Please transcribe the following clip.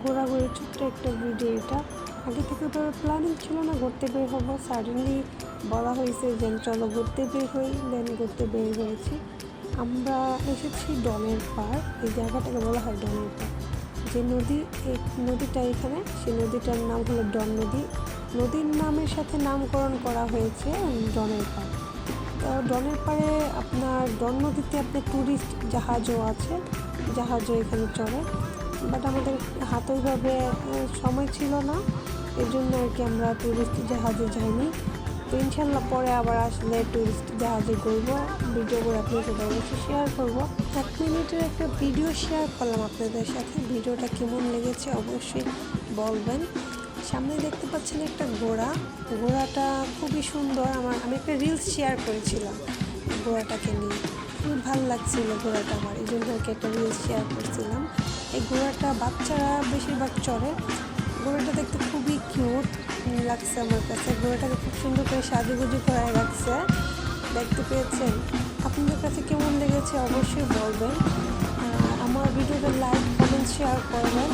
ঘোরাঘুরি ছোট্ট একটা ভিডিও এটা। আগে থেকে তো প্ল্যানিং ছিল না ঘুরতে বের হবো, সাডেনলি বলা হয়েছে যে চলো ঘুরতে বের হই, দেন ঘুরতে বের হয়েছি। আমরা এসেছি ডনের পাড়, এই জায়গাটাকে বলা হয় ডনের পাড়। যে নদী, এই নদীটা এখানে, সেই নদীটার নাম হলো ডন নদী। নদীর নামের সাথে নামকরণ করা হয়েছে ডনের পাড়। তো ডনের পাড়ে আপনার ডন নদীতে আপনার ট্যুরিস্ট জাহাজও আছে, জাহাজও এখানে চড়ে। বাট আমাদের হাতে ওইভাবে সময় ছিল না, এর জন্য আর কি আমরা ট্যুরিস্ট জাহাজে যাইনি। তো ইনশাল্লাহ পরে আবার আসলে ট্যুরিস্ট জাহাজে ঘুরবো, ভিডিও করে আপনাদের সাথে অবশ্যই শেয়ার করবো। 1 মিনিটের একটা ভিডিও শেয়ার করলাম আপনাদের সাথে, ভিডিওটা কেমন লেগেছে অবশ্যই বলবেন। সামনে দেখতে পাচ্ছেন একটা ঘোড়া, ঘোড়াটা খুবই সুন্দর। আমি একটা রিলস শেয়ার করেছিলাম ঘোড়াটাকে নিয়ে, খুবই ভালো লাগছিল ঘোড়াটা আমার, এই জন্য ওকে একটা রিলস শেয়ার করছিলাম। এই ঘোড়াটা বাচ্চারা বেশিরভাগ চড়ে। ঘোড়াটা দেখতে খুবই কিউট লাগছে আমার কাছে, ঘোড়াটাকে খুব সুন্দর করে সাজুগুজু করে রাখছে, দেখতে পেয়েছেন। আপনাদের কাছে কেমন লেগেছে অবশ্যই বলবেন। আমার ভিডিওটা লাইক, কমেন্ট, শেয়ার করবেন।